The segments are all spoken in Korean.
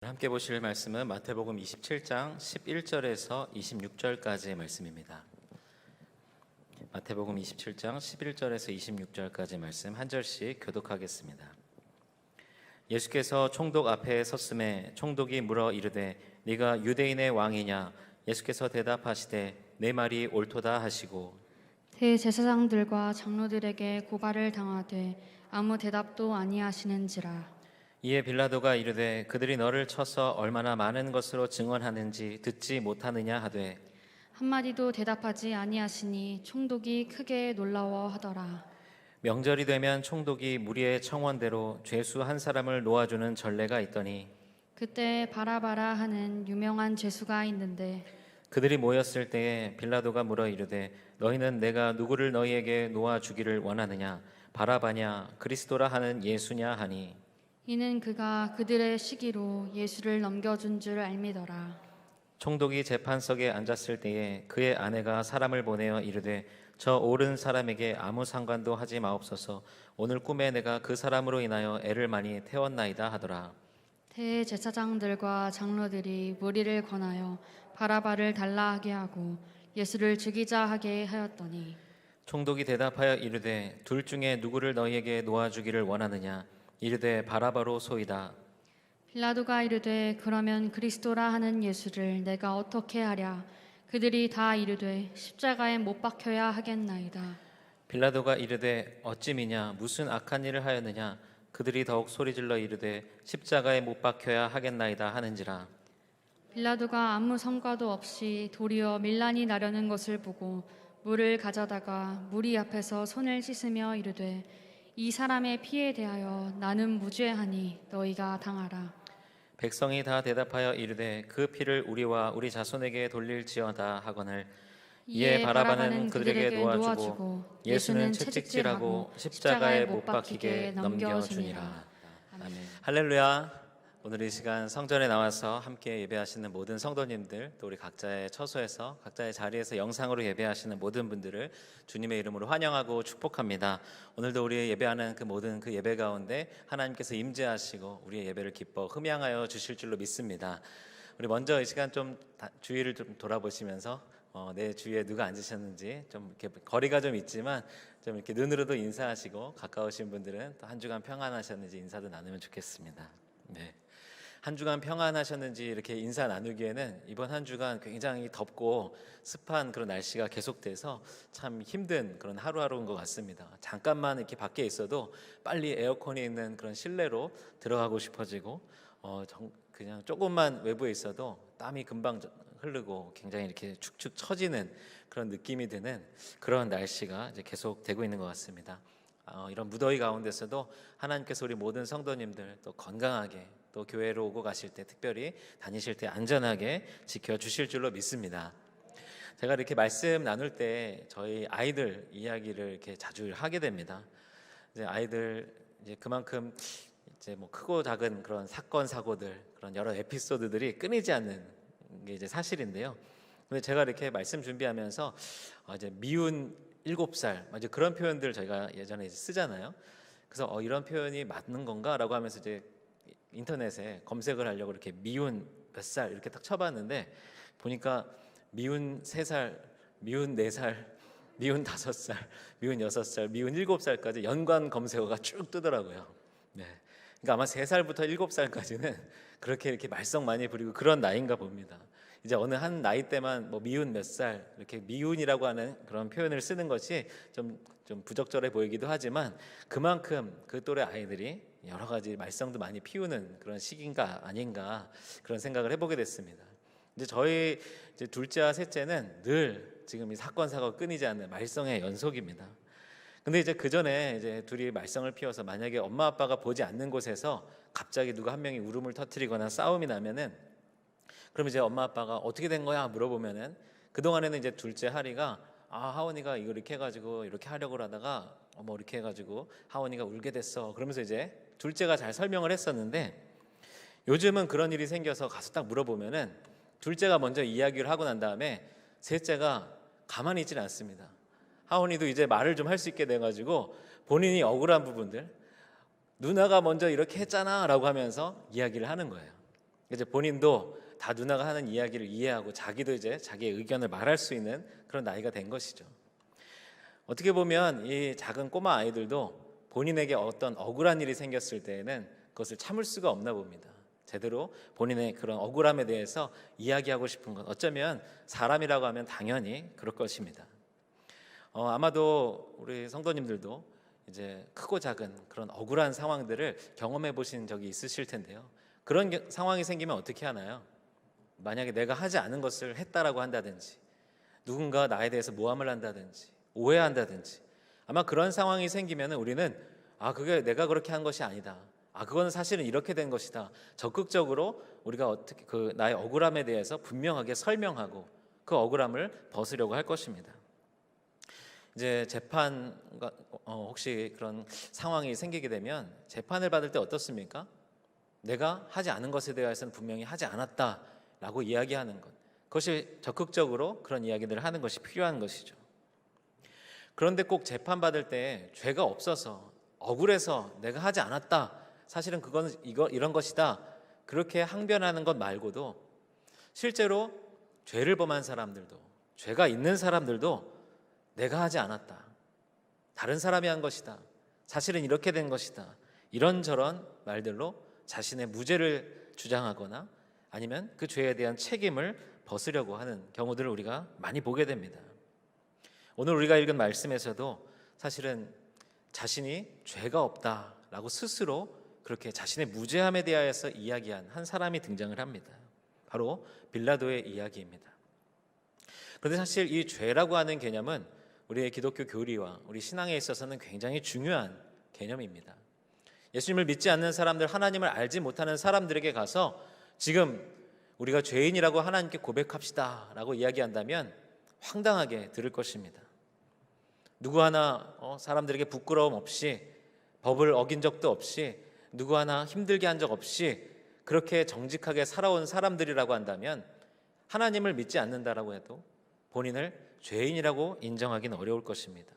함께 보실 말씀은 마태복음 27장 11절에서 26절까지의 말씀입니다. 마태복음 27장 11절에서 26절까지의 말씀 한 절씩 교독하겠습니다. 예수께서 총독 앞에 섰음에 총독이 물어 이르되 네가 유대인의 왕이냐? 예수께서 대답하시되 내 말이 옳도다 하시고 대제사장들과 장로들에게 고발을 당하되 아무 대답도 아니하시는지라. 이에 빌라도가 이르되 그들이 너를 쳐서 얼마나 많은 것으로 증언하는지 듣지 못하느냐 하되 한마디도 대답하지 아니하시니 총독이 크게 놀라워하더라. 명절이 되면 총독이 무리의 청원대로 죄수 한 사람을 놓아주는 전례가 있더니 그때 바라바라 하는 유명한 죄수가 있는데 그들이 모였을 때에 빌라도가 물어 이르되 너희는 내가 누구를 너희에게 놓아주기를 원하느냐? 바라바냐 그리스도라 하는 예수냐 하니 이는 그가 그들의 시기로 예수를 넘겨준 줄 알미더라. 총독이 재판석에 앉았을 때에 그의 아내가 사람을 보내어 이르되 저 옳은 사람에게 아무 상관도 하지 마옵소서. 오늘 꿈에 내가 그 사람으로 인하여 애를 많이 태웠나이다 하더라. 대제사장들과 장로들이 무리를 권하여 바라바를 달라 하게 하고 예수를 죽이자 하게 하였더니 총독이 대답하여 이르되 둘 중에 누구를 너희에게 놓아주기를 원하느냐? 이르되 바라바로 소이다. 빌라도가 이르되 그러면 그리스도라 하는 예수를 내가 어떻게 하랴? 그들이 다 이르되 십자가에 못 박혀야 하겠나이다. 빌라도가 이르되 어찌 미냐? 무슨 악한 일을 하였느냐? 그들이 더욱 소리질러 이르되 십자가에 못 박혀야 하겠나이다 하는지라. 빌라도가 아무 성과도 없이 도리어 밀란이 나려는 것을 보고 물을 가져다가 무리 앞에서 손을 씻으며 이르되 이 사람의 피에 대하여 나는 무죄하니 너희가 당하라. 백성이 다 대답하여 이르되 그 피를 우리와 우리 자손에게 돌릴지어다 하거늘 이에 바라바는 그들에게 놓아주고 예수는 채찍질하고 십자가에 못 박히게 넘겨주니라. 아멘. 할렐루야. 오늘 이 시간 성전에 나와서 함께 예배하시는 모든 성도님들, 또 우리 각자의 처소에서 각자의 자리에서 영상으로 예배하시는 모든 분들을 주님의 이름으로 환영하고 축복합니다. 오늘도 우리 예배하는 그 모든 그 예배 가운데 하나님께서 임재하시고 우리의 예배를 기뻐 흠양하여 주실 줄로 믿습니다. 우리 먼저 이 시간 좀 주위를 좀 돌아보시면서 내 주위에 누가 앉으셨는지 좀 이렇게 거리가 좀 있지만 좀 이렇게 눈으로도 인사하시고 가까우신 분들은 또 한 주간 평안하셨는지 인사도 나누면 좋겠습니다. 네. 한 주간 평안하셨는지 이렇게 인사 나누기에는 이번 한 주간 굉장히 덥고 습한 그런 날씨가 계속돼서 참 힘든 그런 하루하루인 것 같습니다. 잠깐만 이렇게 밖에 있어도 빨리 에어컨이 있는 그런 실내로 들어가고 싶어지고 그냥 조금만 외부에 있어도 땀이 금방 흐르고 굉장히 이렇게 축축 처지는 그런 느낌이 드는 그런 날씨가 이제 계속 되고 있는 것 같습니다. 이런 무더위 가운데서도 하나님께서 우리 모든 성도님들 또 건강하게 또 교회로 오고 가실 때 특별히 다니실 때 안전하게 지켜주실 줄로 믿습니다. 제가 이렇게 말씀 나눌 때 저희 아이들 이야기를 이렇게 자주 하게 됩니다. 이제 아이들 이제 그만큼 이제 뭐 크고 작은 그런 사건 사고들 그런 여러 에피소드들이 끊이지 않는 게 이제 사실인데요. 근데 제가 이렇게 말씀 준비하면서 이제 미운 7살 이제 그런 표현들 저희가 예전에 이제 쓰잖아요. 그래서 이런 표현이 맞는 건가라고 하면서 이제 인터넷에 검색을 하려고 이렇게 미운 몇 살 이렇게 딱 쳐봤는데 보니까 미운 3살, 미운 4살, 미운 5살, 미운 6살, 미운 7살까지 연관 검색어가 쭉 뜨더라고요. 네. 그러니까 아마 3살부터 7살까지는 그렇게 이렇게 말썽 많이 부리고 그런 나이인가 봅니다. 이제 어느 한 나이 때만 뭐 미운 몇 살 이렇게 미운이라고 하는 그런 표현을 쓰는 것이 좀 부적절해 보이기도 하지만 그만큼 그 또래 아이들이 여러 가지 말썽도 많이 피우는 그런 시기인가 아닌가 그런 생각을 해보게 됐습니다. 이제 저희 이제 둘째와 셋째는 늘 지금 이 사건 사고가 끊이지 않는 말썽의 연속입니다. 근데 이제 그 전에 이제 둘이 말썽을 피워서 만약에 엄마 아빠가 보지 않는 곳에서 갑자기 누가 한 명이 울음을 터뜨리거나 싸움이 나면은 그럼 이제 엄마 아빠가 어떻게 된 거야 물어보면은 그 동안에는 이제 둘째 하리가 하원이가 이거 이렇게 해가지고 이렇게 하려고 하다가 뭐 이렇게 해가지고 하원이가 울게 됐어. 그러면서 이제 둘째가 잘 설명을 했었는데 요즘은 그런 일이 생겨서 가서 딱 물어보면은 둘째가 먼저 이야기를 하고 난 다음에 셋째가 가만히 있지는 않습니다. 하원이도 이제 말을 좀 할 수 있게 돼가지고 본인이 억울한 부분들 누나가 먼저 이렇게 했잖아 라고 하면서 이야기를 하는 거예요. 이제 본인도 다 누나가 하는 이야기를 이해하고 자기도 이제 자기의 의견을 말할 수 있는 그런 나이가 된 것이죠. 어떻게 보면 이 작은 꼬마 아이들도 본인에게 어떤 억울한 일이 생겼을 때에는 그것을 참을 수가 없나 봅니다. 제대로 본인의 그런 억울함에 대해서 이야기하고 싶은 것, 어쩌면 사람이라고 하면 당연히 그럴 것입니다. 아마도 우리 성도님들도 이제 크고 작은 그런 억울한 상황들을 경험해 보신 적이 있으실 텐데요. 그런 상황이 생기면 어떻게 하나요? 만약에 내가 하지 않은 것을 했다라고 한다든지, 누군가 나에 대해서 모함을 한다든지, 오해한다든지, 아마 그런 상황이 생기면 우리는 그게 내가 그렇게 한 것이 아니다, 그거는 사실은 이렇게 된 것이다, 적극적으로 우리가 어떻게 그 나의 억울함에 대해서 분명하게 설명하고 그 억울함을 벗으려고 할 것입니다. 이제 재판과 혹시 그런 상황이 생기게 되면 재판을 받을 때 어떻습니까? 내가 하지 않은 것에 대해서는 분명히 하지 않았다라고 이야기하는 것, 그것이 적극적으로 그런 이야기들을 하는 것이 필요한 것이죠. 그런데 꼭 재판받을 때 죄가 없어서 억울해서 내가 하지 않았다, 사실은 그건 이런 것이다, 그렇게 항변하는 것 말고도 실제로 죄를 범한 사람들도, 죄가 있는 사람들도 내가 하지 않았다, 다른 사람이 한 것이다, 사실은 이렇게 된 것이다, 이런저런 말들로 자신의 무죄를 주장하거나 아니면 그 죄에 대한 책임을 벗으려고 하는 경우들을 우리가 많이 보게 됩니다. 오늘 우리가 읽은 말씀에서도 사실은 자신이 죄가 없다라고 스스로 그렇게 자신의 무죄함에 대하여서 이야기한 한 사람이 등장을 합니다. 바로 빌라도의 이야기입니다. 그런데 사실 이 죄라고 하는 개념은 우리의 기독교 교리와 우리 신앙에 있어서는 굉장히 중요한 개념입니다. 예수님을 믿지 않는 사람들, 하나님을 알지 못하는 사람들에게 가서 지금 우리가 죄인이라고 하나님께 고백합시다 라고 이야기한다면 황당하게 들을 것입니다. 누구 하나 사람들에게 부끄러움 없이, 법을 어긴 적도 없이, 누구 하나 힘들게 한 적 없이 그렇게 정직하게 살아온 사람들이라고 한다면 하나님을 믿지 않는다라고 해도 본인을 죄인이라고 인정하기는 어려울 것입니다.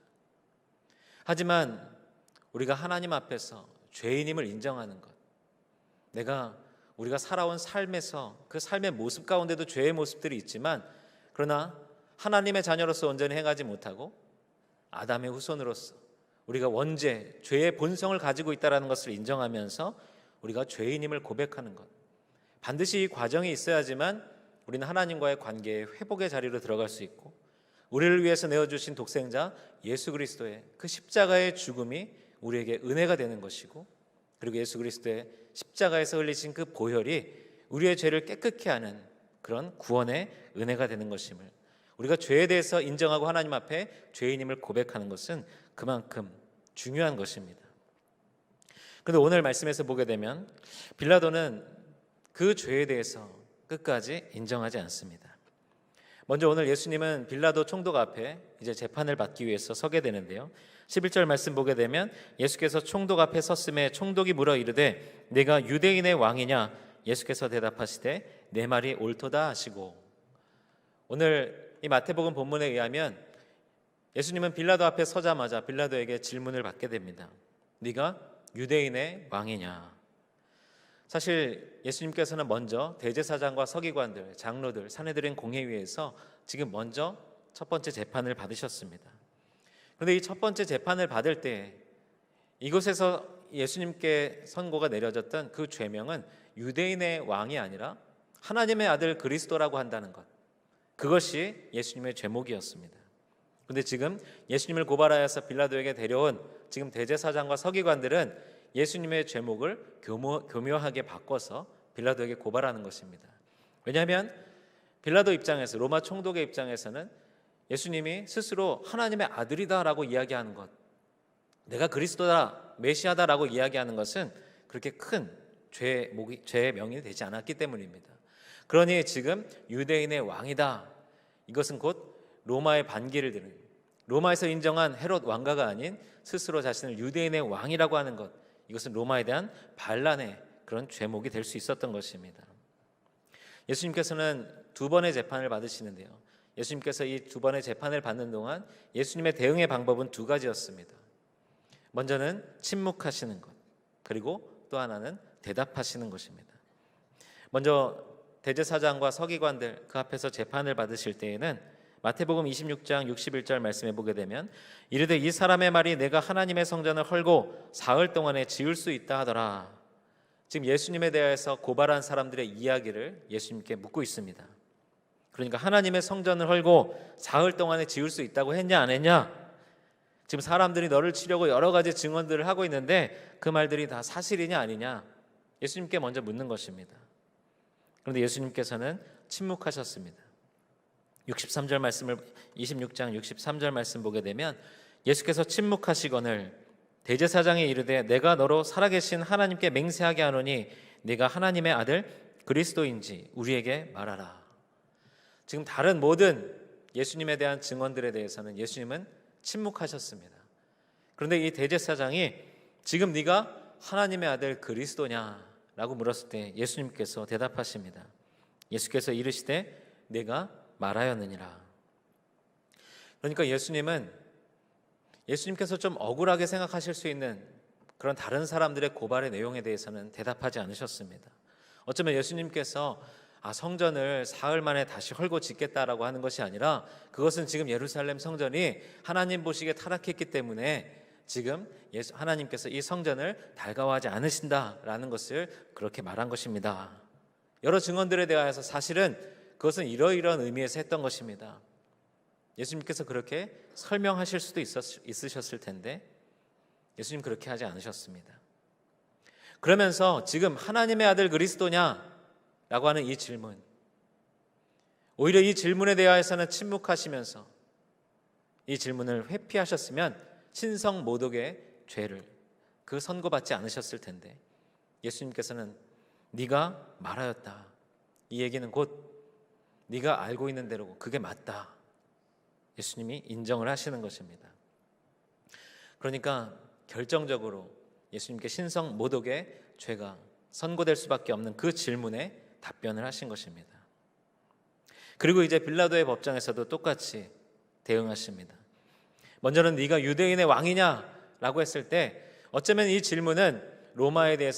하지만 우리가 하나님 앞에서 죄인임을 인정하는 것, 우리가 살아온 삶에서 그 삶의 모습 가운데도 죄의 모습들이 있지만, 그러나 하나님의 자녀로서 온전히 행하지 못하고 아담의 후손으로서 우리가 원죄, 죄의 본성을 가지고 있다는 것을 인정하면서 우리가 죄인임을 고백하는 것, 반드시 이 과정이 있어야지만 우리는 하나님과의 관계의 회복의 자리로 들어갈 수 있고, 우리를 위해서 내어주신 독생자 예수 그리스도의 그 십자가의 죽음이 우리에게 은혜가 되는 것이고, 그리고 예수 그리스도의 십자가에서 흘리신 그 보혈이 우리의 죄를 깨끗게 하는 그런 구원의 은혜가 되는 것임을, 우리가 죄에 대해서 인정하고 하나님 앞에 죄인임을 고백하는 것은 그만큼 중요한 것입니다. 그런데 오늘 말씀에서 보게 되면 빌라도는 그 죄에 대해서 끝까지 인정하지 않습니다. 먼저 오늘 예수님은 빌라도 총독 앞에 이제 재판을 받기 위해서 서게 되는데요. 11절 말씀 보게 되면 예수께서 총독 앞에 섰음에 총독이 물어 이르되 내가 유대인의 왕이냐? 예수께서 대답하시되 내 말이 옳도다 하시고. 오늘 이 마태복음 본문에 의하면 예수님은 빌라도 앞에 서자마자 빌라도에게 질문을 받게 됩니다. 네가 유대인의 왕이냐? 사실 예수님께서는 먼저 대제사장과 서기관들, 장로들, 산헤드린 공회의에서 지금 먼저 첫 번째 재판을 받으셨습니다. 그런데 이 첫 번째 재판을 받을 때 이곳에서 예수님께 선고가 내려졌던 그 죄명은 유대인의 왕이 아니라 하나님의 아들 그리스도라고 한다는 것, 그것이 예수님의 죄목이었습니다. 그런데 지금 예수님을 고발하여서 빌라도에게 데려온 지금 대제사장과 서기관들은 예수님의 죄목을 교묘하게 바꿔서 빌라도에게 고발하는 것입니다. 왜냐하면 빌라도 입장에서, 로마 총독의 입장에서는 예수님이 스스로 하나님의 아들이다라고 이야기하는 것, 내가 그리스도다, 메시아다라고 이야기하는 것은 그렇게 큰 죄의 명이 되지 않았기 때문입니다. 그러니 지금 유대인의 왕이다, 이것은 곧 로마의 반기를 드는, 로마에서 인정한 헤롯 왕가가 아닌 스스로 자신을 유대인의 왕이라고 하는 것, 이것은 로마에 대한 반란의 그런 죄목이 될 수 있었던 것입니다. 예수님께서는 두 번의 재판을 받으시는데요. 예수님께서 이 두 번의 재판을 받는 동안 예수님의 대응의 방법은 두 가지였습니다. 먼저는 침묵하시는 것, 그리고 또 하나는 대답하시는 것입니다. 먼저 대제사장과 서기관들 그 앞에서 재판을 받으실 때에는 마태복음 26장 61절 말씀에 보게 되면 이르되 이 사람의 말이 내가 하나님의 성전을 헐고 사흘 동안에 지을 수 있다 하더라. 지금 예수님에 대해서 고발한 사람들의 이야기를 예수님께 묻고 있습니다. 그러니까 하나님의 성전을 헐고 사흘 동안에 지을 수 있다고 했냐 안 했냐? 지금 사람들이 너를 치려고 여러 가지 증언들을 하고 있는데 그 말들이 다 사실이냐 아니냐? 예수님께 먼저 묻는 것입니다. 그런데 예수님께서는 침묵하셨습니다. 63절 말씀을 26장 63절 말씀 보게 되면 예수께서 침묵하시거늘 대제사장이 이르되 내가 너로 살아계신 하나님께 맹세하게 하노니 네가 하나님의 아들 그리스도인지 우리에게 말하라. 지금 다른 모든 예수님에 대한 증언들에 대해서는 예수님은 침묵하셨습니다. 그런데 이 대제사장이 지금 네가 하나님의 아들 그리스도냐라고 물었을 때 예수님께서 대답하십니다. 예수께서 이르시되 내가 말하였느니라. 그러니까 예수님께서 좀 억울하게 생각하실 수 있는 그런 다른 사람들의 고발의 내용에 대해서는 대답하지 않으셨습니다. 어쩌면 예수님께서 성전을 사흘 만에 다시 헐고 짓겠다라고 하는 것이 아니라 그것은 지금 예루살렘 성전이 하나님 보시기에 타락했기 때문에 지금 하나님께서 이 성전을 달가워하지 않으신다라는 것을 그렇게 말한 것입니다. 여러 증언들에 대하여서 사실은 그것은 이러이러한 의미에서 했던 것입니다. 예수님께서 그렇게 설명하실 수도 있으셨을 텐데 예수님 그렇게 하지 않으셨습니다. 그러면서 지금 하나님의 아들 그리스도냐? 라고 하는 이 질문, 오히려 이 질문에 대하여서는 침묵하시면서 이 질문을 회피하셨으면 신성 모독의 죄를 선고받지 않으셨을 텐데 예수님께서는 네가 말하였다. 이 얘기는 곧 네가 알고 있는 대로고 그게 맞다. 예수님이 인정을 하시는 것입니다. 그러니까 결정적으로 예수님께 신성 모독의 죄가 선고될 수밖에 없는 그 질문에 답변을 하신 것입니다. 그리고 이제 빌라도의 법정에서도 똑같이 대응하십니다. 먼저는 네가 유대인의 왕이냐라고 했을 때 어쩌면 이 질문은 로마에 대한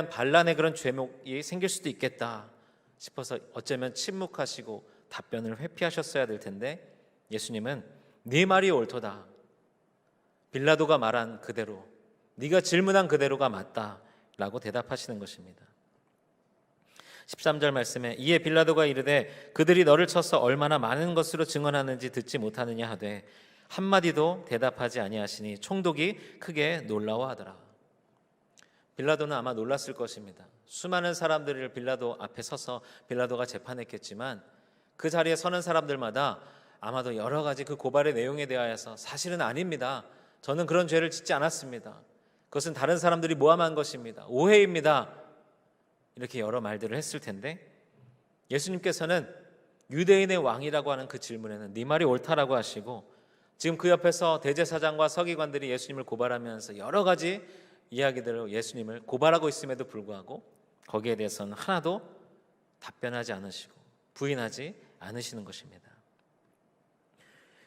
반란의 그런 죄목이 생길 수도 있겠다 싶어서 어쩌면 침묵하시고 답변을 회피하셨어야 될 텐데 예수님은 네 말이 옳도다. 빌라도가 말한 그대로, 네가 질문한 그대로가 맞다라고 대답하시는 것입니다. 13절 말씀에 이에 빌라도가 이르되 그들이 너를 쳐서 얼마나 많은 것으로 증언하는지 듣지 못하느냐 하되 한마디도 대답하지 아니하시니 총독이 크게 놀라워하더라. 빌라도는 아마 놀랐을 것입니다. 수많은 사람들을 빌라도 앞에 서서 빌라도가 재판했겠지만 그 자리에 서는 사람들마다 아마도 여러 가지 그 고발의 내용에 대하여서 사실은 아닙니다. 저는 그런 죄를 짓지 않았습니다. 그것은 다른 사람들이 모함한 것입니다. 오해입니다. 이렇게 여러 말들을 했을 텐데 예수님께서는 유대인의 왕이라고 하는 그 질문에는 네 말이 옳다라고 하시고 지금 그 옆에서 대제사장과 서기관들이 예수님을 고발하면서 여러 가지 이야기들로 예수님을 고발하고 있음에도 불구하고 거기에 대해서는 하나도 답변하지 않으시고 부인하지 않으시는 것입니다.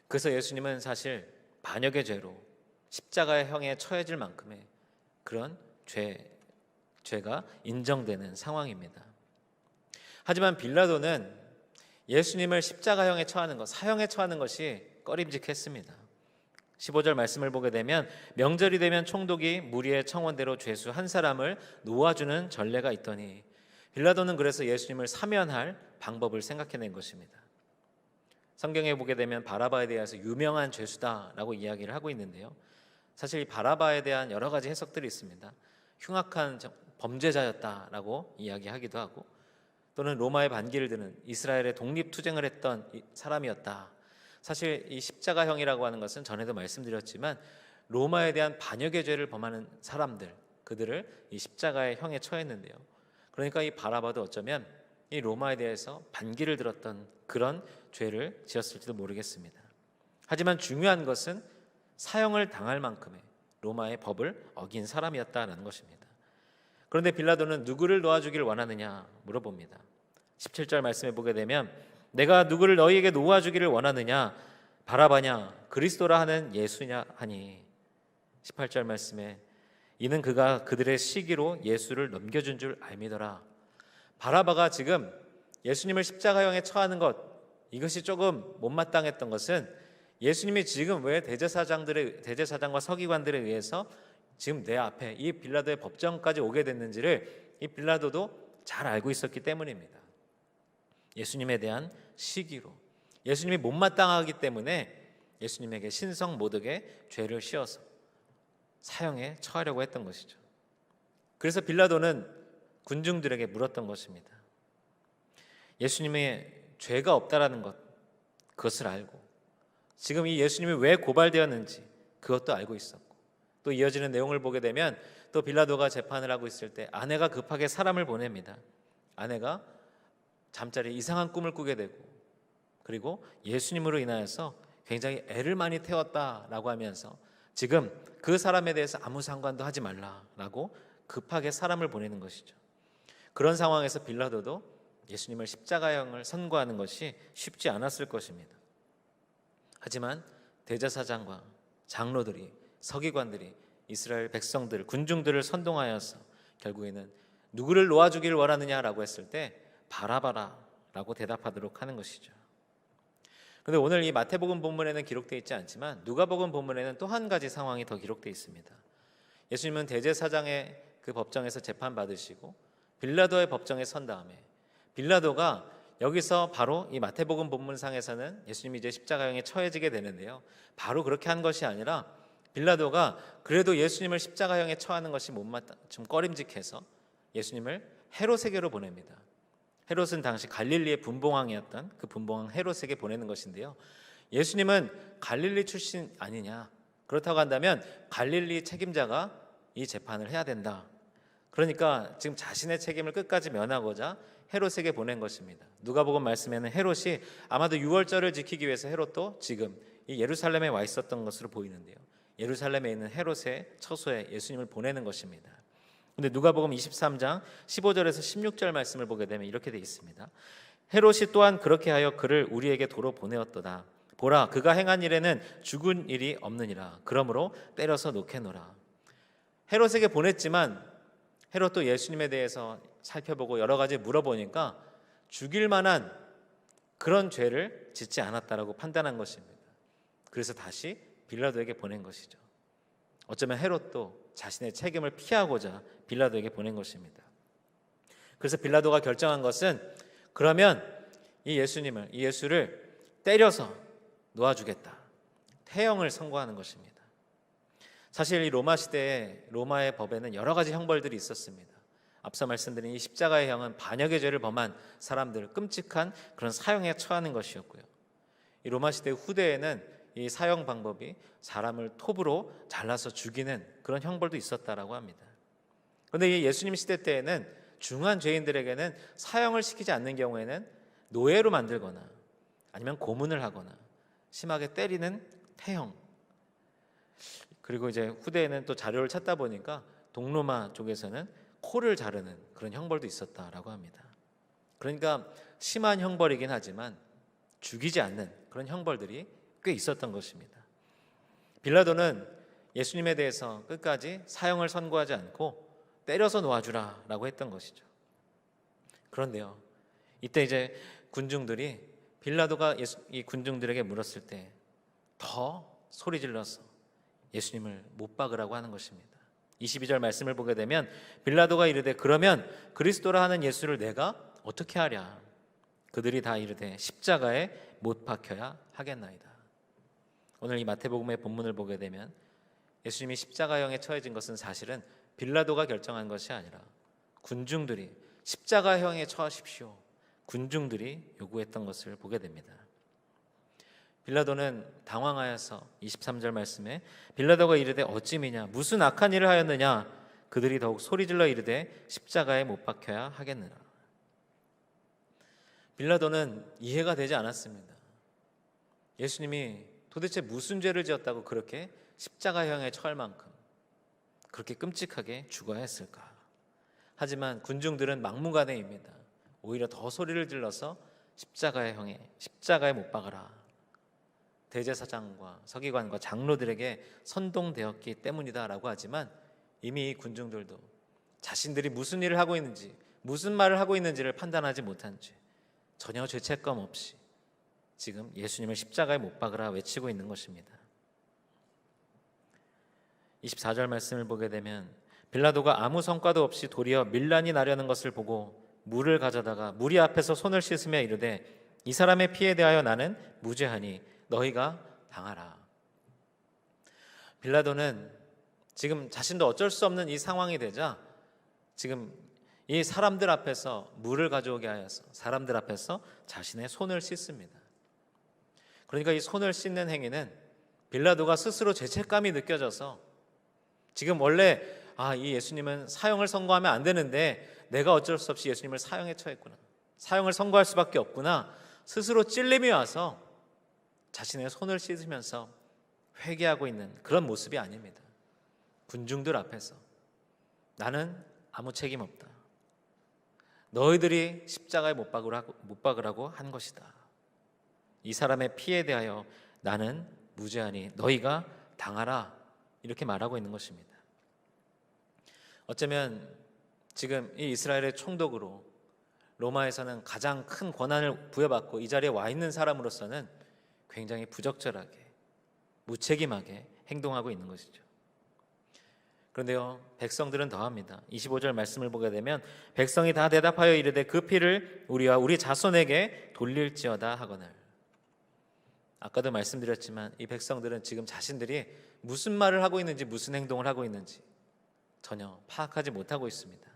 그래서 예수님은 사실 반역의 죄로 십자가의 형에 처해질 만큼의 그런 죄가 인정되는 상황입니다. 하지만 빌라도는 예수님을 십자가형에 처하는 것, 사형에 처하는 것이 꺼림직했습니다. 15절 말씀을 보게 되면 명절이 되면 총독이 무리의 청원대로 죄수 한 사람을 놓아주는 전례가 있더니 빌라도는 그래서 예수님을 사면할 방법을 생각해낸 것입니다. 성경에 보게 되면 바라바에 대해서 유명한 죄수다라고 이야기를 하고 있는데요. 사실 이 바라바에 대한 여러 가지 해석들이 있습니다. 흉악한 범죄자였다라고 이야기하기도 하고 또는 로마의 반기를 드는 이스라엘의 독립투쟁을 했던 사람이었다. 사실 이 십자가형이라고 하는 것은 전에도 말씀드렸지만 로마에 대한 반역의 죄를 범하는 사람들, 그들을 이 십자가의 형에 처했는데요. 그러니까 이 바라바도 어쩌면 이 로마에 대해서 반기를 들었던 그런 죄를 지었을지도 모르겠습니다. 하지만 중요한 것은 사형을 당할 만큼의 로마의 법을 어긴 사람이었다는 것입니다. 그런데 빌라도는 누구를 놓아주길 원하느냐 물어봅니다. 17절 말씀에 보게 되면 내가 누구를 너희에게 놓아주기를 원하느냐 바라바냐 그리스도라 하는 예수냐 하니 18절 말씀에 이는 그가 그들의 시기로 예수를 넘겨준 줄 알미더라. 바라바가 지금 예수님을 십자가형에 처하는 것, 이것이 조금 못마땅했던 것은 예수님이 지금 왜 대제사장과 서기관들에 의해서 지금 내 앞에 이 빌라도의 법정까지 오게 됐는지를 이 빌라도도 잘 알고 있었기 때문입니다. 예수님에 대한 시기로, 예수님이 못마땅하기 때문에 예수님에게 신성 모독의 죄를 씌워서 사형에 처하려고 했던 것이죠. 그래서 빌라도는 군중들에게 물었던 것입니다. 예수님의 죄가 없다라는 것, 그것을 알고 지금 이 예수님이 왜 고발되었는지 그것도 알고 있었고, 또 이어지는 내용을 보게 되면 또 빌라도가 재판을 하고 있을 때 아내가 급하게 사람을 보냅니다. 아내가 잠자리에 이상한 꿈을 꾸게 되고, 그리고 예수님으로 인하여서 굉장히 애를 많이 태웠다라고 하면서 지금 그 사람에 대해서 아무 상관도 하지 말라라고 급하게 사람을 보내는 것이죠. 그런 상황에서 빌라도도 예수님을 십자가형을 선고하는 것이 쉽지 않았을 것입니다. 하지만 대제사장과 장로들이, 서기관들이 이스라엘 백성들, 군중들을 선동하여서 결국에는 누구를 놓아주기를 원하느냐라고 했을 때 바라바라라고 대답하도록 하는 것이죠. 그런데 오늘 이 마태복음 본문에는 기록되어 있지 않지만 누가복음 본문에는 또 한 가지 상황이 더 기록되어 있습니다. 예수님은 대제사장의 그 법정에서 재판받으시고 빌라도의 법정에 선 다음에 빌라도가 여기서 바로 이 마태복음 본문상에서는 예수님이 이제 십자가형에 처해지게 되는데요, 바로 그렇게 한 것이 아니라 빌라도가 그래도 예수님을 십자가형에 처하는 것이 좀 꺼림직해서 예수님을 헤롯에게로 보냅니다. 헤롯은 당시 갈릴리의 분봉왕이었던 그 분봉왕 헤롯에게 보내는 것인데요, 예수님은 갈릴리 출신 아니냐, 그렇다고 한다면 갈릴리 책임자가 이 재판을 해야 된다. 그러니까 지금 자신의 책임을 끝까지 면하고자 헤롯에게 보낸 것입니다. 누가복음 말씀에는 헤롯이 아마도 유월절을 지키기 위해서 헤롯도 지금 이 예루살렘에 와 있었던 것으로 보이는데요, 예루살렘에 있는 헤롯의 처소에 예수님을 보내는 것입니다. 근데 누가복음 23장 15절에서 16절 말씀을 보게 되면 이렇게 되어 있습니다. 헤롯이 또한 그렇게 하여 그를 우리에게 도로 보내었도다. 보라, 그가 행한 일에는 죽은 일이 없느니라. 그러므로 때려서 놓게노라. 헤롯에게 보냈지만 헤롯도 예수님에 대해서 살펴보고 여러 가지 물어보니까 죽일 만한 그런 죄를 짓지 않았다라고 판단한 것입니다. 그래서 다시 빌라도에게 보낸 것이죠. 어쩌면 헤롯도 자신의 책임을 피하고자 빌라도에게 보낸 것입니다. 그래서 빌라도가 결정한 것은 그러면 이 예수를 때려서 놓아주겠다, 태형을 선고하는 것입니다. 사실 이 로마 시대에 로마의 법에는 여러 가지 형벌들이 있었습니다. 앞서 말씀드린 이 십자가의 형은 반역의 죄를 범한 사람들을 끔찍한 그런 사형에 처하는 것이었고요, 이 로마 시대 후대에는 이 사형 방법이 사람을 톱으로 잘라서 죽이는 그런 형벌도 있었다라고 합니다. 그런데 이 예수님 시대 때에는 중한 죄인들에게는 사형을 시키지 않는 경우에는 노예로 만들거나 아니면 고문을 하거나 심하게 때리는 태형, 그리고 이제 후대에는 또 자료를 찾다 보니까 동로마 쪽에서는 코를 자르는 그런 형벌도 있었다라고 합니다. 그러니까 심한 형벌이긴 하지만 죽이지 않는 그런 형벌들이 꽤 있었던 것입니다. 빌라도는 예수님에 대해서 끝까지 사형을 선고하지 않고 때려서 놓아주라라고 했던 것이죠. 그런데요, 이때 이제 군중들이 빌라도가 이 군중들에게 물었을 때 더 소리 질러서 예수님을 못 박으라고 하는 것입니다. 22절 말씀을 보게 되면 빌라도가 이르되 그러면 그리스도라 하는 예수를 내가 어떻게 하랴? 그들이 다 이르되 십자가에 못 박혀야 하겠나이다. 오늘 이 마태복음의 본문을 보게 되면 예수님이 십자가형에 처해진 것은 사실은 빌라도가 결정한 것이 아니라 군중들이 십자가형에 처하십시오, 군중들이 요구했던 것을 보게 됩니다. 빌라도는 당황하여서 23절 말씀에 빌라도가 이르되 어찌미냐, 무슨 악한 일을 하였느냐? 그들이 더욱 소리질러 이르되 십자가에 못 박혀야 하겠느라. 빌라도는 이해가 되지 않았습니다. 예수님이 도대체 무슨 죄를 지었다고 그렇게 십자가형에 처할 만큼 그렇게 끔찍하게 죽어야 했을까? 하지만 군중들은 막무가내입니다. 오히려 더 소리를 질러서 십자가에 못 박아라. 대제사장과 서기관과 장로들에게 선동되었기 때문이다라고 하지만 이미 이 군중들도 자신들이 무슨 일을 하고 있는지, 무슨 말을 하고 있는지를 판단하지 못한 죄, 전혀 죄책감 없이 지금 예수님을 십자가에 못 박으라 외치고 있는 것입니다. 24절 말씀을 보게 되면 빌라도가 아무 성과도 없이 도리어 밀란이 나려는 것을 보고 물을 가져다가 무리 앞에서 손을 씻으며 이르되 이 사람의 피에 대하여 나는 무죄하니 너희가 당하라. 빌라도는 지금 자신도 어쩔 수 없는 이 상황이 되자 지금 이 사람들 앞에서 물을 가져오게 하여서 사람들 앞에서 자신의 손을 씻습니다. 그러니까 이 손을 씻는 행위는 빌라도가 스스로 죄책감이 느껴져서 지금 원래 이 예수님은 사형을 선고하면 안 되는데 내가 어쩔 수 없이 예수님을 사형에 처했구나, 사형을 선고할 수밖에 없구나, 스스로 찔림이 와서 자신의 손을 씻으면서 회개하고 있는 그런 모습이 아닙니다. 군중들 앞에서 나는 아무 책임 없다, 너희들이 십자가에 못 박으라고 한 것이다, 이 사람의 피에 대하여 나는 무죄하니 너희가 당하라, 이렇게 말하고 있는 것입니다. 어쩌면 지금 이 이스라엘의 총독으로 로마에서는 가장 큰 권한을 부여받고 이 자리에 와 있는 사람으로서는 굉장히 부적절하게 무책임하게 행동하고 있는 것이죠. 그런데요, 백성들은 더합니다. 25절 말씀을 보게 되면 백성이 다 대답하여 이르되 그 피를 우리와 우리 자손에게 돌릴지어다 하거늘. 아까도 말씀드렸지만 이 백성들은 지금 자신들이 무슨 말을 하고 있는지 무슨 행동을 하고 있는지 전혀 파악하지 못하고 있습니다.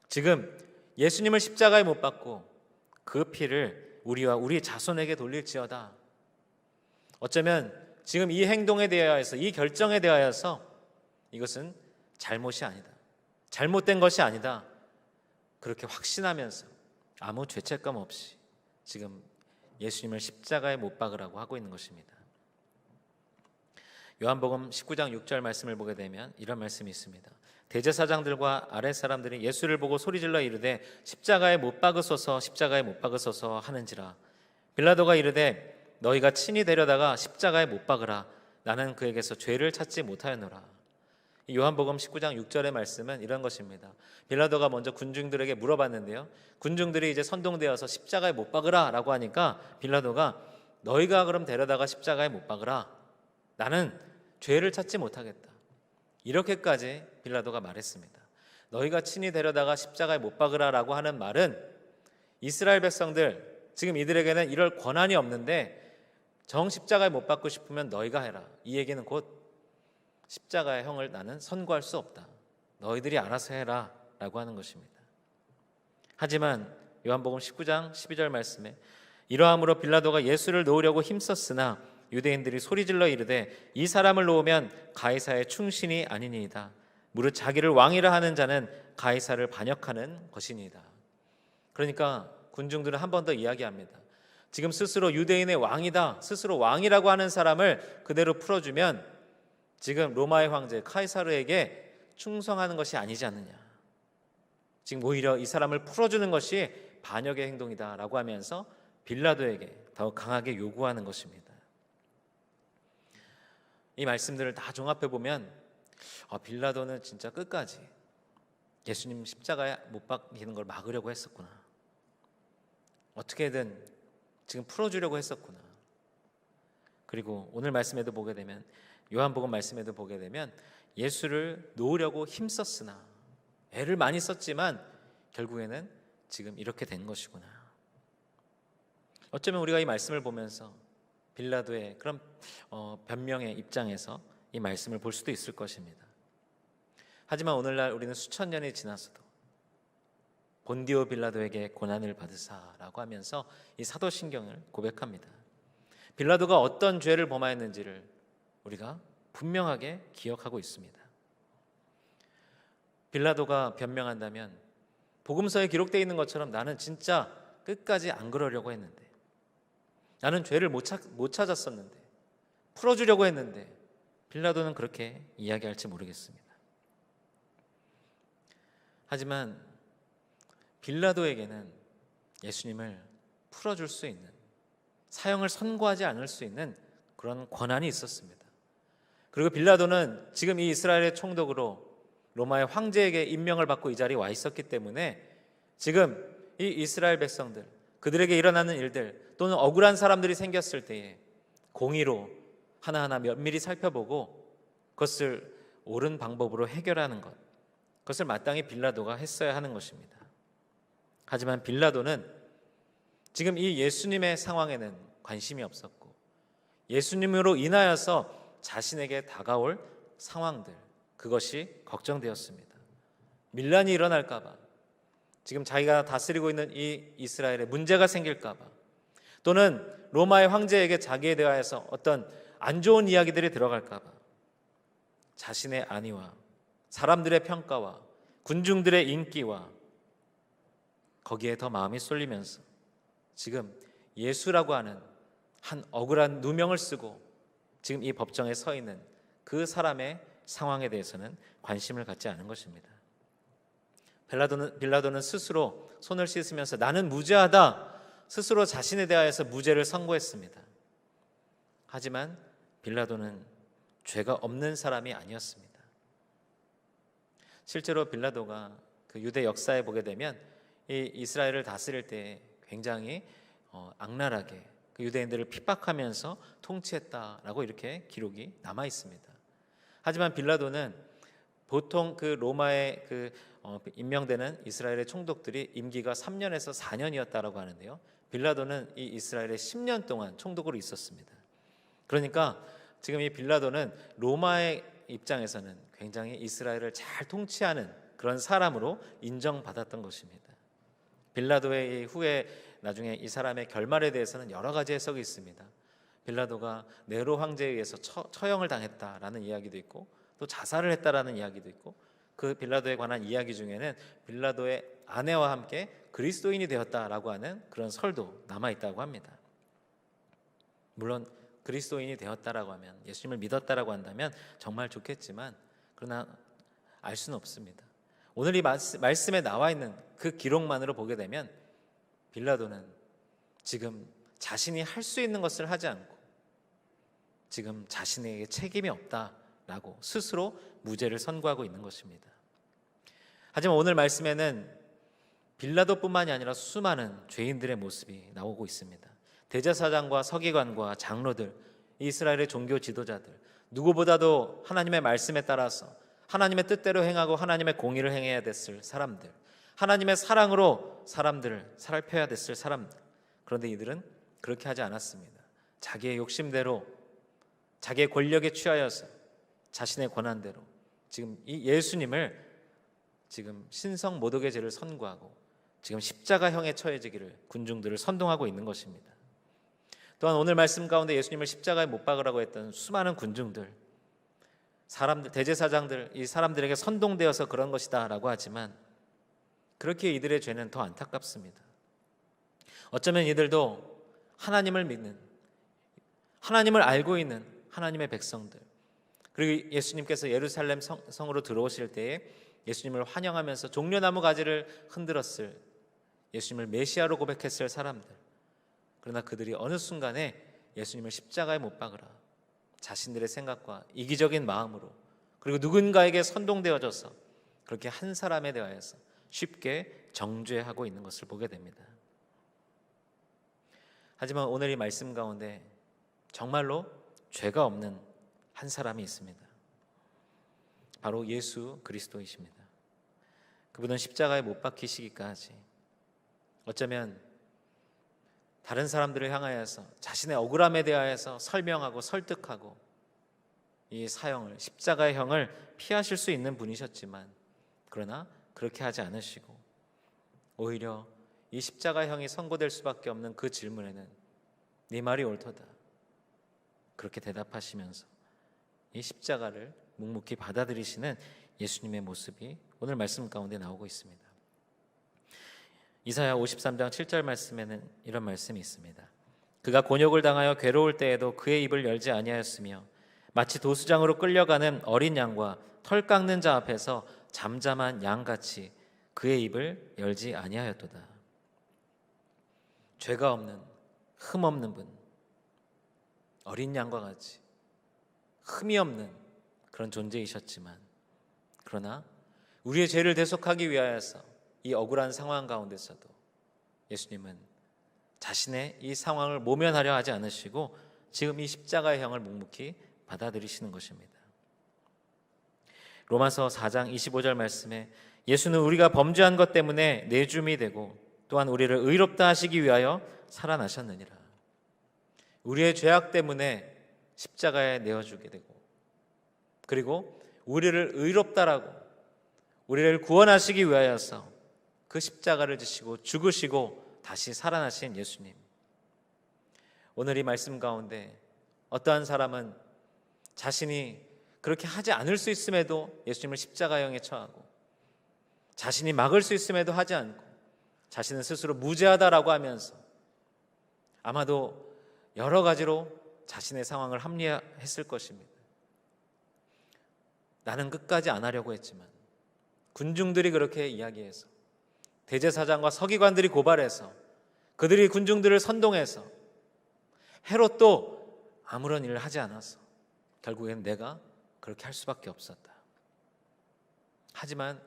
지금 예수님을 십자가에 못 박고 그 피를 우리와 우리 자손에게 돌릴지어다. 어쩌면 지금 이 행동에 대하여서, 이 결정에 대하여서 이것은 잘못이 아니다, 잘못된 것이 아니다, 그렇게 확신하면서 아무 죄책감 없이 지금 예수님을 십자가에 못 박으라고 하고 있는 것입니다. 요한복음 19장 6절 말씀을 보게 되면 이런 말씀이 있습니다. 대제사장들과 아랫 사람들이 예수를 보고 소리질러 이르되 십자가에 못 박으소서, 십자가에 못 박으소서 하는지라. 빌라도가 이르되 너희가 친히 데려다가 십자가에 못 박으라. 나는 그에게서 죄를 찾지 못하였노라. 요한복음 19장 6절의 말씀은 이런 것입니다. 빌라도가 먼저 군중들에게 물어봤는데요, 군중들이 이제 선동되어서 십자가에 못 박으라 라고 하니까 빌라도가 너희가 그럼 데려다가 십자가에 못 박으라, 나는 죄를 찾지 못하겠다, 이렇게까지 빌라도가 말했습니다. 너희가 친히 데려다가 십자가에 못 박으라 라고 하는 말은 이스라엘 백성들, 지금 이들에게는 이럴 권한이 없는데 정 십자가에 못 박고 싶으면 너희가 해라, 이 얘기는 곧 십자가의 형을 나는 선고할 수 없다, 너희들이 알아서 해라 라고 하는 것입니다. 하지만 요한복음 19장 12절 말씀에 이러함으로 빌라도가 예수를 놓으려고 힘썼으나 유대인들이 소리질러 이르되 이 사람을 놓으면 가이사의 충신이 아니니이다. 무릇 자기를 왕이라 하는 자는 가이사를 반역하는 것이니이다. 그러니까 군중들은 한 번 더 이야기합니다. 지금 스스로 유대인의 왕이다, 스스로 왕이라고 하는 사람을 그대로 풀어주면 지금 로마의 황제 카이사르에게 충성하는 것이 아니지 않느냐, 지금 오히려 이 사람을 풀어주는 것이 반역의 행동이다라고 하면서 빌라도에게 더 강하게 요구하는 것입니다. 이 말씀들을 다 종합해 보면 빌라도는 진짜 끝까지 예수님 십자가에 못 박히는 걸 막으려고 했었구나, 어떻게든 지금 풀어주려고 했었구나. 그리고 오늘 말씀에도 보게 되면, 요한복음 말씀에도 보게 되면 예수를 놓으려고 힘썼으나, 애를 많이 썼지만 결국에는 지금 이렇게 된 것이구나. 어쩌면 우리가 이 말씀을 보면서 빌라도의 그런 변명의 입장에서 이 말씀을 볼 수도 있을 것입니다. 하지만 오늘날 우리는 수천 년이 지나서도 본디오 빌라도에게 고난을 받으사라고 하면서 이 사도신경을 고백합니다. 빌라도가 어떤 죄를 범하였는지를 우리가 분명하게 기억하고 있습니다. 빌라도가 변명한다면 복음서에 기록되어 있는 것처럼 나는 진짜 끝까지 안 그러려고 했는데, 나는 죄를 못 찾았었는데, 풀어주려고 했는데, 빌라도는 그렇게 이야기할지 모르겠습니다. 하지만 빌라도에게는 예수님을 풀어줄 수 있는, 사형을 선고하지 않을 수 있는 그런 권한이 있었습니다. 그리고 빌라도는 지금 이 이스라엘의 총독으로 로마의 황제에게 임명을 받고 이 자리에 와 있었기 때문에 지금 이 이스라엘 백성들, 그들에게 일어나는 일들 또는 억울한 사람들이 생겼을 때에 공의로 하나하나 면밀히 살펴보고 그것을 옳은 방법으로 해결하는 것, 그것을 마땅히 빌라도가 했어야 하는 것입니다. 하지만 빌라도는 지금 이 예수님의 상황에는 관심이 없었고 예수님으로 인하여서 자신에게 다가올 상황들, 그것이 걱정되었습니다. 밀란이 일어날까 봐, 지금 자기가 다스리고 있는 이 이스라엘에 문제가 생길까 봐, 또는 로마의 황제에게 자기에 대하여서 어떤 안 좋은 이야기들이 들어갈까 봐 자신의 안위와 사람들의 평가와 군중들의 인기와 거기에 더 마음이 쏠리면서 지금 예수라고 하는 한 억울한 누명을 쓰고 지금 이 법정에 서 있는 그 사람의 상황에 대해서는 관심을 갖지 않은 것입니다. 빌라도는 스스로 손을 씻으면서 나는 무죄하다, 스스로 자신에 대하여서 무죄를 선고했습니다. 하지만 빌라도는 죄가 없는 사람이 아니었습니다. 실제로 빌라도가 그 유대 역사에 보게 되면 이 이스라엘을 다스릴 때 굉장히 악랄하게 그 유대인들을 핍박하면서 통치했다라고 이렇게 기록이 남아 있습니다. 하지만 빌라도는 보통 그 로마에 임명되는 이스라엘의 총독들이 임기가 3년에서 4년이었다라고 하는데요. 빌라도는 이 이스라엘에 10년 동안 총독으로 있었습니다. 그러니까 지금 이 빌라도는 로마의 입장에서는 굉장히 이스라엘을 잘 통치하는 그런 사람으로 인정받았던 것입니다. 빌라도의 후에 나중에 이 사람의 결말에 대해서는 여러 가지 해석이 있습니다. 빌라도가 네로 황제에 의해서 처형을 당했다라는 이야기도 있고 또 자살을 했다라는 이야기도 있고 그 빌라도에 관한 이야기 중에는 빌라도의 아내와 함께 그리스도인이 되었다라고 하는 그런 설도 남아있다고 합니다. 물론 그리스도인이 되었다라고 하면 예수님을 믿었다라고 한다면 정말 좋겠지만 그러나 알 수는 없습니다. 오늘 이 말씀에 나와 있는 그 기록만으로 보게 되면 빌라도는 지금 자신이 할 수 있는 것을 하지 않고 지금 자신에게 책임이 없다라고 스스로 무죄를 선고하고 있는 것입니다. 하지만 오늘 말씀에는 빌라도뿐만이 아니라 수많은 죄인들의 모습이 나오고 있습니다. 대제사장과 서기관과 장로들, 이스라엘의 종교 지도자들, 누구보다도 하나님의 말씀에 따라서 하나님의 뜻대로 행하고 하나님의 공의를 행해야 됐을 사람들, 하나님의 사랑으로 사람들을 살펴야 됐을 사람들. 그런데 이들은 그렇게 하지 않았습니다. 자기의 욕심대로, 자기의 권력에 취하여서 자신의 권한대로 지금 이 예수님을 지금 신성 모독의 죄를 선고하고 지금 십자가형에 처해지기를 군중들을 선동하고 있는 것입니다. 또한 오늘 말씀 가운데 예수님을 십자가에 못 박으라고 했던 수많은 군중들, 사람들, 대제사장들, 이 사람들에게 선동되어서 그런 것이다 라고 하지만 그렇게 이들의 죄는 더 안타깝습니다. 어쩌면 이들도 하나님을 믿는, 하나님을 알고 있는 하나님의 백성들, 그리고 예수님께서 예루살렘 성으로 들어오실 때에 예수님을 환영하면서 종려나무 가지를 흔들었을, 예수님을 메시아로 고백했을 사람들. 그러나 그들이 어느 순간에 예수님을 십자가에 못 박으라 자신들의 생각과 이기적인 마음으로 그리고 누군가에게 선동되어져서 그렇게 한 사람에 대하여서 쉽게 정죄하고 있는 것을 보게 됩니다. 하지만 오늘 이 말씀 가운데 정말로 죄가 없는 한 사람이 있습니다. 바로 예수 그리스도이십니다. 그분은 십자가에 못 박히시기까지 어쩌면 다른 사람들을 향하여서 자신의 억울함에 대하여서 설명하고 설득하고 이 사형을, 십자가의 형을 피하실 수 있는 분이셨지만 그러나 그렇게 하지 않으시고 오히려 이 십자가형이 선고될 수밖에 없는 그 질문에는 네 말이 옳도다 그렇게 대답하시면서 이 십자가를 묵묵히 받아들이시는 예수님의 모습이 오늘 말씀 가운데 나오고 있습니다. 이사야 53장 7절 말씀에는 이런 말씀이 있습니다. 그가 곤욕을 당하여 괴로울 때에도 그의 입을 열지 아니하였으며 마치 도수장으로 끌려가는 어린 양과 털 깎는 자 앞에서 잠잠한 양같이 그의 입을 열지 아니하였도다. 죄가 없는, 흠 없는 분, 어린 양과 같이 흠이 없는 그런 존재이셨지만, 그러나 우리의 죄를 대속하기 위하여서 이 억울한 상황 가운데서도 예수님은 자신의 이 상황을 모면하려 하지 않으시고 지금 이 십자가의 형을 묵묵히 받아들이시는 것입니다. 로마서 4장 25절 말씀에 예수는 우리가 범죄한 것 때문에 내줌이 되고 또한 우리를 의롭다 하시기 위하여 살아나셨느니라. 우리의 죄악 때문에 십자가에 내어주게 되고, 그리고 우리를 의롭다라고, 우리를 구원하시기 위하여서 그 십자가를 지시고 죽으시고 다시 살아나신 예수님. 오늘 이 말씀 가운데 어떠한 사람은 자신이 그렇게 하지 않을 수 있음에도 예수님을 십자가형에 처하고, 자신이 막을 수 있음에도 하지 않고, 자신은 스스로 무죄하다라고 하면서 아마도 여러 가지로 자신의 상황을 합리화했을 것입니다. 나는 끝까지 안 하려고 했지만, 군중들이 그렇게 이야기해서, 대제사장과 서기관들이 고발해서, 그들이 군중들을 선동해서, 헤롯도 아무런 일을 하지 않아서 결국엔 내가 그렇게 할 수밖에 없었다. 하지만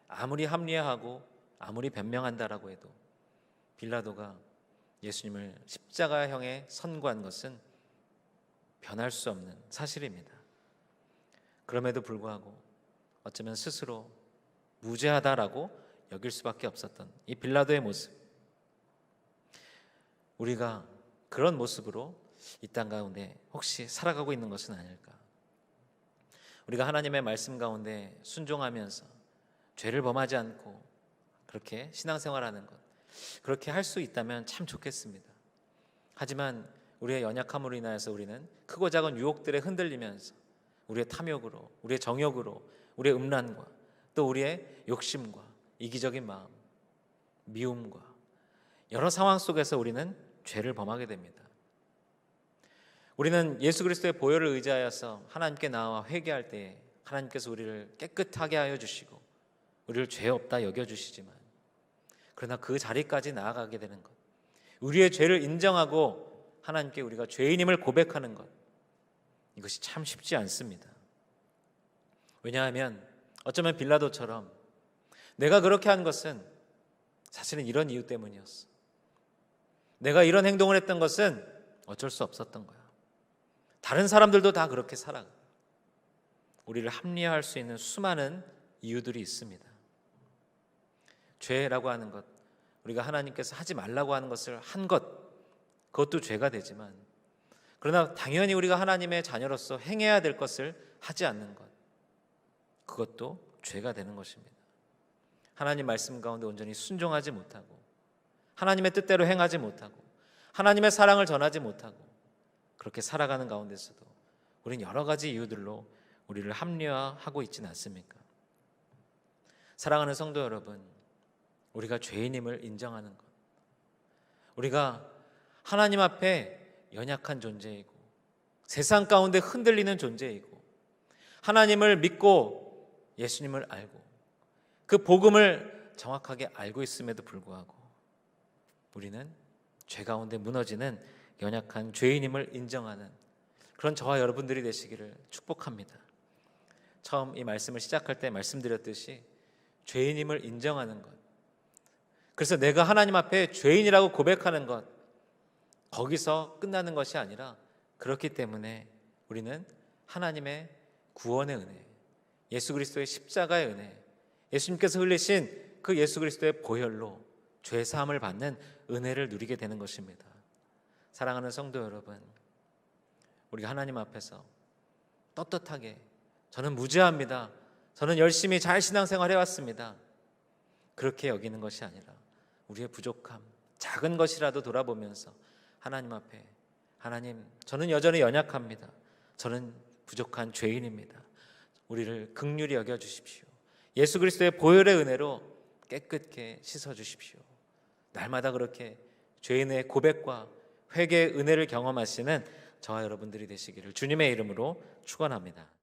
아무리 합리화하고 아무리 변명한다라고 해도 빌라도가 예수님을 십자가형에 선고한 것은 변할 수 없는 사실입니다. 그럼에도 불구하고 어쩌면 스스로 무죄하다라고 여길 수밖에 없었던 이 빌라도의 모습, 우리가 그런 모습으로 이 땅 가운데 혹시 살아가고 있는 것은 아닐까? 우리가 하나님의 말씀 가운데 순종하면서 죄를 범하지 않고 그렇게 신앙생활하는 것, 그렇게 할 수 있다면 참 좋겠습니다. 하지만 우리의 연약함으로 인하여서 우리는 크고 작은 유혹들에 흔들리면서 우리의 탐욕으로, 우리의 정욕으로, 우리의 음란과 또 우리의 욕심과 이기적인 마음, 미움과 여러 상황 속에서 우리는 죄를 범하게 됩니다. 우리는 예수 그리스도의 보혈을 의지하여서 하나님께 나와 회개할 때에 하나님께서 우리를 깨끗하게 하여 주시고 우리를 죄 없다 여겨주시지만, 그러나 그 자리까지 나아가게 되는 것, 우리의 죄를 인정하고 하나님께 우리가 죄인임을 고백하는 것, 이것이 참 쉽지 않습니다. 왜냐하면 어쩌면 빌라도처럼 내가 그렇게 한 것은 사실은 이런 이유 때문이었어, 내가 이런 행동을 했던 것은 어쩔 수 없었던 거야, 다른 사람들도 다 그렇게 살아가, 우리를 합리화할 수 있는 수많은 이유들이 있습니다. 죄라고 하는 것, 우리가 하나님께서 하지 말라고 하는 것을 한 것, 그것도 죄가 되지만, 그러나 당연히 우리가 하나님의 자녀로서 행해야 될 것을 하지 않는 것, 그것도 죄가 되는 것입니다. 하나님 말씀 가운데 온전히 순종하지 못하고, 하나님의 뜻대로 행하지 못하고, 하나님의 사랑을 전하지 못하고 그렇게 살아가는 가운데서도 우리는 여러 가지 이유들로 우리를 합리화하고 있지는 않습니까? 사랑하는 성도 여러분, 우리가 죄인임을 인정하는 것, 우리가 하나님 앞에 연약한 존재이고 세상 가운데 흔들리는 존재이고 하나님을 믿고 예수님을 알고 그 복음을 정확하게 알고 있음에도 불구하고 우리는 죄 가운데 무너지는 연약한 죄인임을 인정하는 그런 저와 여러분들이 되시기를 축복합니다. 처음 이 말씀을 시작할 때 말씀드렸듯이 죄인임을 인정하는 것, 그래서 내가 하나님 앞에 죄인이라고 고백하는 것, 거기서 끝나는 것이 아니라, 그렇기 때문에 우리는 하나님의 구원의 은혜, 예수 그리스도의 십자가의 은혜, 예수님께서 흘리신 그 예수 그리스도의 보혈로 죄 사함을 받는 은혜를 누리게 되는 것입니다. 사랑하는 성도 여러분, 우리가 하나님 앞에서 떳떳하게 저는 무죄합니다, 저는 열심히 잘 신앙생활 해왔습니다, 그렇게 여기는 것이 아니라 우리의 부족함, 작은 것이라도 돌아보면서 하나님 앞에, 하나님, 저는 여전히 연약합니다, 저는 부족한 죄인입니다, 우리를 긍휼히 여겨주십시오, 예수 그리스도의 보혈의 은혜로 깨끗게 씻어주십시오. 날마다 그렇게 죄인의 고백과 회개의 은혜를 경험하시는 저와 여러분들이 되시기를 주님의 이름으로 축원합니다.